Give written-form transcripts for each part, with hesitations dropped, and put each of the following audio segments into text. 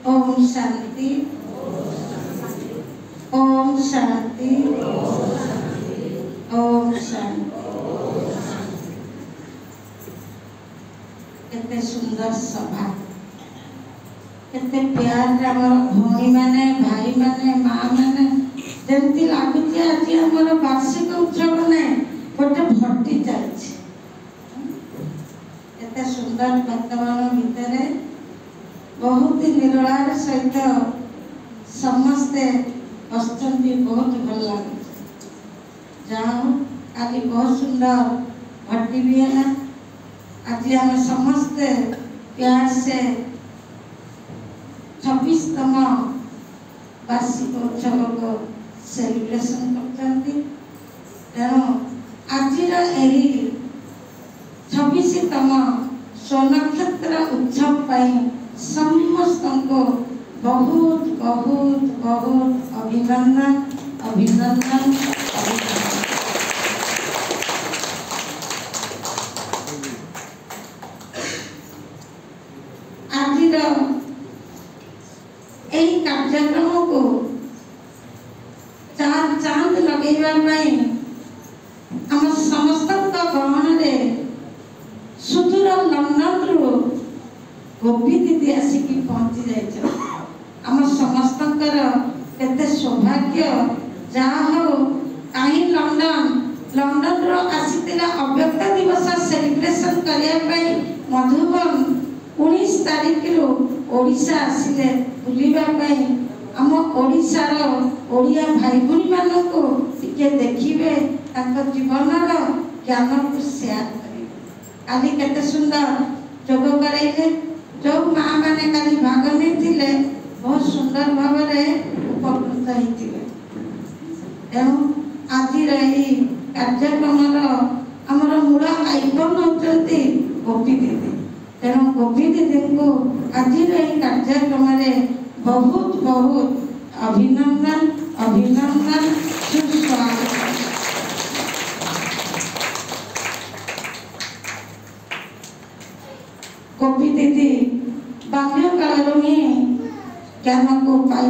ओम शांति, ओम शांति, ओम शांति। केते सुंदर सभा, केते प्यार आमर भौणी माने, भाई माने, माँ माने, जमती लगुच आज आमर वार्षिक उत्सव ना गोटे भट्टी चलछि। केते सुंदर वातावरण भितर बहुत निराड़ सहित समस्ते हसुँच, बहुत भल लगे। जाओ आज बहुत सुंदर भट्टी भी है। आज आम समस्ते प्यार से 26तम वार्षिक उत्सव को सेलिब्रेशन करते। तेणु आज 26तम स्वनक्षत्र उत्सव पर समस्त को बहुत बहुत बहुत अभिनंदन अभिनंदन अभिनंदन। आज यही कार्यक्रम को चार चांद लगेवा आम समस्त गहन सुदूर लंडन रु गोपी दीदी आसिक पहुंची जाइए। आम समस्त केते सौभाग्य जहा हो कहीं लंडन रो आसीतिला अव्यक्त दिवस सेलिब्रेशन करने मधुबन 19 तारीख रु ओडिशा आसिले बुलिबा आम ओडिशार ओडिया भाई भूणी मानक टिके देखिबे, जीवन ज्ञान को शेयर करेंगे। काली केते सुंदर जोग करे जो माँ मैंने काली भाग नहीं बहुत सुंदर भाव उपकृत होते। तेणु आज कार्यक्रम आमर मूल आइकन होती गोपी दीदी। तेणु गोपी दीदी को आज कार्यक्रम बहुत बहुत अभिनंदन अभिनंदन सुस्वागत। गोपी दीदी बाल्यकाल में ज्ञान को पाई।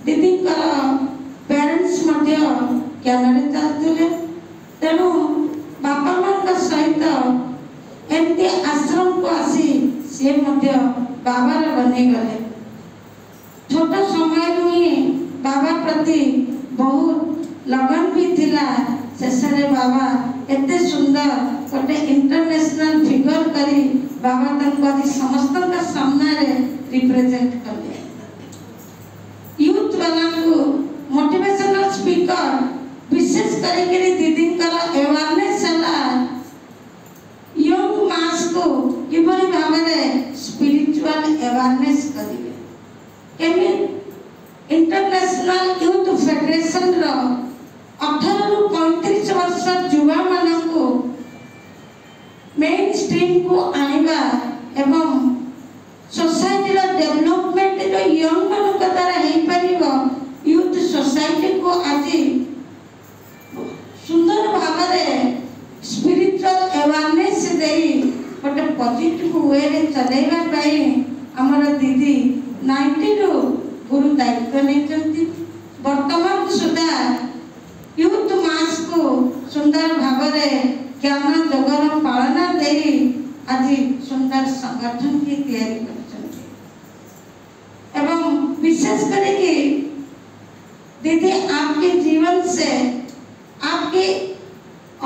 दीदी पेरेंट्स ज्ञान चलते। तेणु बापा माँ सहित एमती आश्रम को आसी सी बाबार बनी गले। छोट समय ही बाबा प्रति बहुत लगन भी थिला। शेष बाबा एते सुंदर गोटे इंटरनेशनल फिगर करी बाबा तक समस्त सामने रिप्रेजेंट कले। यूथ वाला मोटिवेशनल स्पीकर विशेष करके दीदी अवेयरनेस यंग मास को किभली भाव में स्पिरिचुअल अवेयरनेस करेंगे। इंटरनेशनल यूथ फेडरेशन 18 रु 35 वर्ष युवा मानू मेन स्ट्रीम को आनिबा एवं सोसाइटी डेवलपमेंट जो यंग मान द्वारा हो पार यूथ सोसाइटी को आज सुंदर भाव स्पिरिचुअल अवेयरनेस दे गोटे पॉजिटिव वे रे चलेबा आमर दीदी 90 रु गुरु दायित्व नहीं। वर्तमान सुधा यूथ मास को सुंदर भाव ज्ञान जगर पालना दे आज सुंदर संगठन की तैयारी करछन्ति। एवं विशेष करके दीदी आपके जीवन से आपके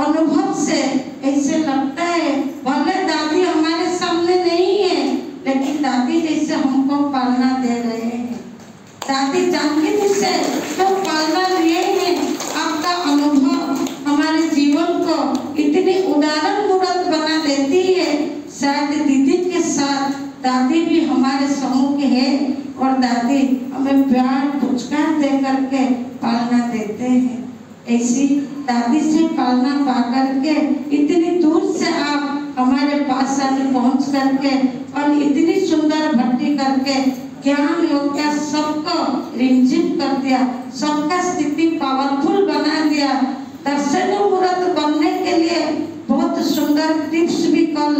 अनुभव से ऐसे लगता है भले दादी हमारे सामने नहीं है लेकिन दादी जैसे हमको पालना दे रहे हैं। दादी जानकी से तो पालना लिए हैं। आपका अनुभव हमारे जीवन को इतनी उदाहरण मूर्त बना देती है। शायद दीदी के साथ दादी भी हमारे सम्मुख है और दादी हमें प्यार पुचकार दे करके पालना देते हैं। ऐसी दादी से पालना पा करके इतनी दूर से आप हमारे पास पहुंच करके और इतनी सुंदर भट्टी करके ज्ञान योग का सबको रिमझिम कर दिया, सबका स्थिति पावरफुल बना दिया। दर्शन मूर्त बनने के लिए बहुत सुंदर टिप्स भी कल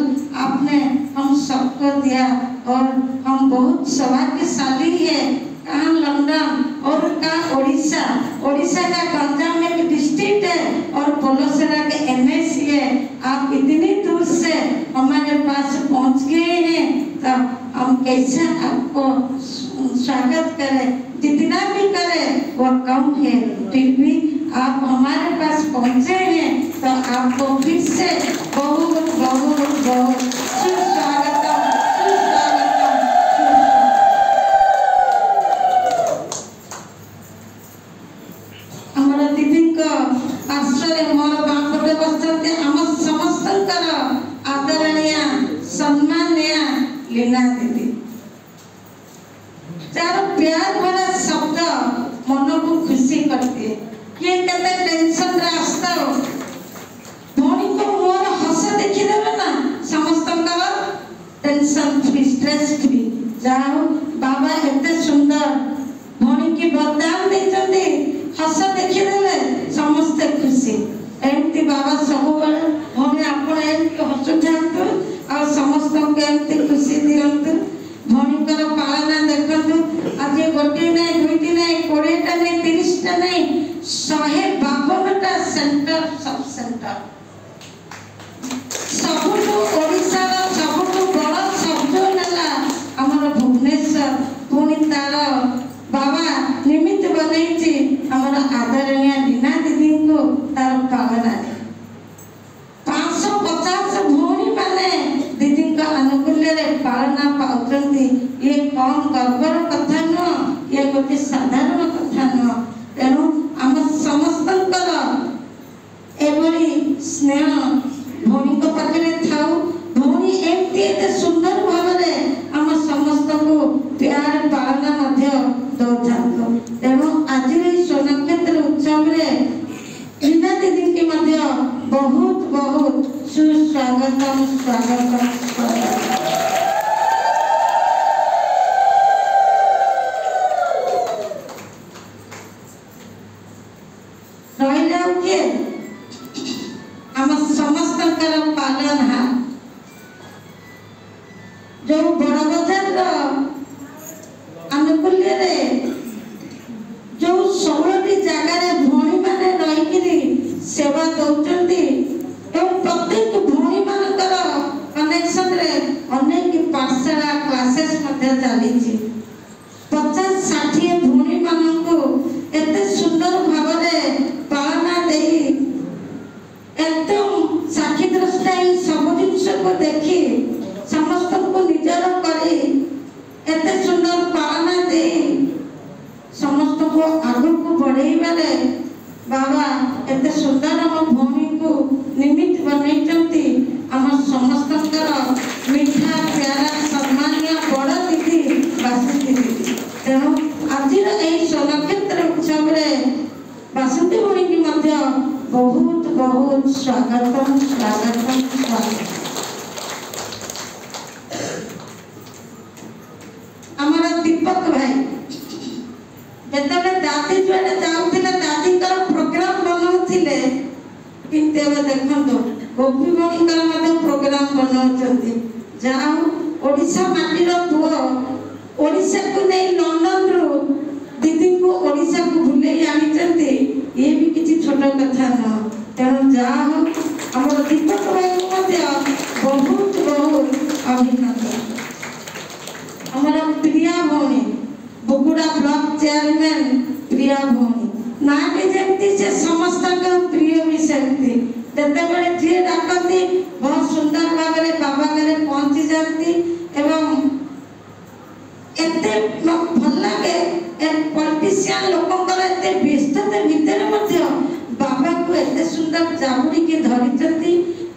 आपने हम सबको को दिया और हम बहुत सौभाग्यशाली है। कहाँ लंदन और कहाँ ओडिशा, ओडिशा का गंजाम एक डिस्ट्रिक्ट है और पोलोसरा के एमएससी है। आप इतनी दूर से हमारे पास पहुंच गए हैं, तब हम कैसे आपको स्वागत करें। जितना भी करें वो कम है, फिर भी आप हमारे पास पहुंचे हैं तो आपको फिर से बहुत बहुत बहुत सुस्वागतम, सुस्वागतम। हमारा दीदी को आश्रय मोर बापटे बसते आम समस्त आदरणीय सम्मानीय लीना दीदी, चार प्यार भरा शब्द मन को खुशी करती है। ये कहते टेंशन रास्ता हो भौणी को मोर हस देखी देवे ना समस्त टेंशन फ्री, स्ट्रेस फ्री। जाओ बाबा एते सुंदर भौणी की वरदान देते, हस देखी देवे समस्त खुशी। एमती बाबा सब भौणी आपण एमती हसु थांतु और समस्त को एमती खुशी दियंतु। भौणी कर पालना देखंतु, आज गोटे नहीं दुईटी नहीं 20टा नहीं 30टा नहीं 152टा सेंटर सब सेंटर सबुठु ओडिशा रा सबुठु बड़ शब्द नेला हमर भुवनेश्वर। पुणी तार बाबा निमित्त बनैछि हमर आदरणीय लीना दीदी को तार पालना 550 भौणी माने दीदी का अनुकूल्य रे पालना पाउचंती। ये कम गर्वर कथा न, ये गोटे साधारण कथा न। तेणु आम समस्तंकर एवरी स्नेह भौणी को पाखरे थाउ। भौणी एमती एते सुंदर भावरे आम समस्त को प्यार पालना मध्य दौथांतो। तेणु आज सोनक्षेत्र उत्सव रे लीना दीदी के मध्य बहुत बहुत सुस्वागतम, स्वागतम, स्वागतम। आम समस्त पालनहार जो बड़ बजार अनुकूल्य रे जो 16टी जगार भौणी माने रही सेवा दौरान प्रत्येक भौणी मानकर कनेक्शन रे अनेक पाठशाला क्लासेस चली 50-60 भौणी मानू एते सुंदर भाव पालना दे एकदम साक्षी दृष्टा सब जिन को देखी समस्त को निजर करी एते सुंदर पालना दे समस्त को आगु को बढ़ाइबारे बाबा एते सुंदर हम भूमि को निमित्त बनैचंती। हम समस्त मीठा प्यारा सम्मानीय बड़ दीदी बासंती दीदी। तेणु आज सोनक्षेत्र उत्सव रे बासंती भूमि की मध्य बहुत बहुत स्वागतम, स्वागतम, स्वागतम। हमारा दीपक भाई जब दादी जुआड़े जाऊले दादी प्रोग्राम बनाऊले किंतु देखो गोपी भौणी प्रोग्राम बनाऊँ। जाओ ओडिशा माटीर पुओ ओडिशा को नहीं लंदन रु दीदी को ओडिशा को भूले आनी ये भी किसी छोट कथा न। तेणु जहाँ हमारे दीपक भाई बहुत बहुत अभिनंदन। हमारा प्रिया भौणी बुगुड़ा ब्लॉक चेयरमैन प्रिया भौणी ना भी जमती से समस्त प्रिय भी सेमती जते जी डाकती बहुत सुंदर भाव में बाबा घरे पहुंची जाती एवं एते भल लगे पॉलिटिशियन लोकंकर एते व्यस्तता भितर मध्य बाबा को एते सुंदर जाबुड़ी के धरिचंती।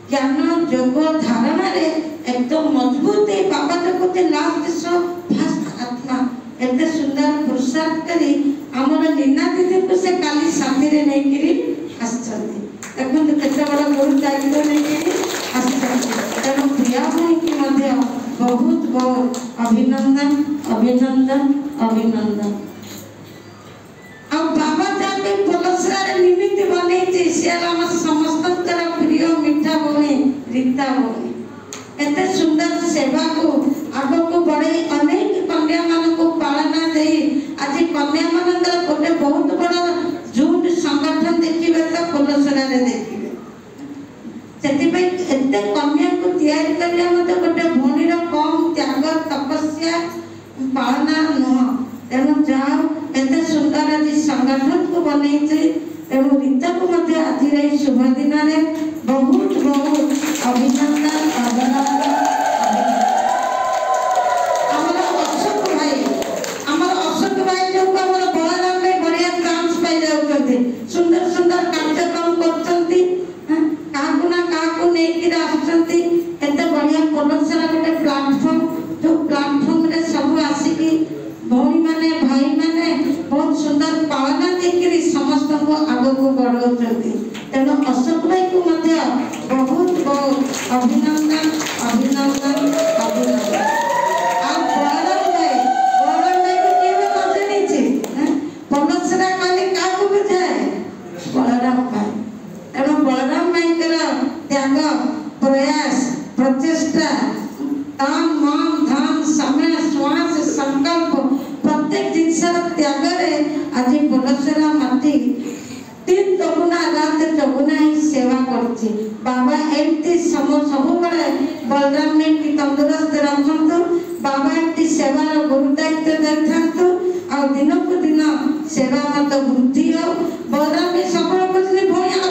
ज्ञान जोग धारणा रे एकदम मजबूत है बाबा देखते लास्ट सो फास्ट आत्मा एते सुंदर पुरुषार्थ करी हमर लीना दीदी को से काली साथी रे नहीं करी आछंती। देखो केते बड़ा गुरु दायित्व नहीं करी आछंती। तेणु प्रिया भाई की मध्य बहुत बहुत अभिनंदन, अभिनंदन, अभिनंदन। अब बाबा जाके पोलसरा रे निमित्त बने से हम समस्त प्रिय मीठा भौणी रीता भौणी एते सुंदर सेवा को आगो को बढ़े अनेक कन्या मान को पालना दे आज कन्या मान गोटे बहुत बड़ा झूठ संगठन देखिए तो फुलसरा रे देखिए से एते कन्या को तैयारी करले मते गोटे भूणीर कम त्याग तपस्या पालना नुह तेणु जाओ एते सुंदर आज संगठन को बनै तेणु रीता को मध्य आज शुभ दिन में बहुत बहुत अभिनंदन अभिनंदन आमर अशोक भाई जो बलराम में बढ़िया चांस पाई जाऊँ सुंदर सुंदर कार्यक्रम करते बढ़िया पलसरा गोटे प्लाटफर्म जो प्लाटफर्म रे सब आसिकी भौणी माने भाई माने बहुत सुंदर पालना देखिए समस्त को आगे को बढ़ाउछंती तेणु अशोक भाई को मध्य बहुत बहुत अभिनंदन अभिनंदन अभिनंदन आ बलराम भाई को केवे मजे नीचे पलसरा काली का को बुझाए बलराम भाई तेणु बलराम भाई कर त्याग प्रयास प्रचेष्टा ताम माम धाम समय श्वास संकल्प प्रत्येक जिनसर त्याग रे आज पलसरा माटी 3 चौगुना रात चौगुना ही सेवा करछि बाबा एमती सब बड़े बलराम में की तंदुरुस्त रखंतु बाबा एमती सेवा गुरु दायित्व देथंतु आ दिन को दिन सेवा मत वृद्धि हो बलराम में सफल करछि भोया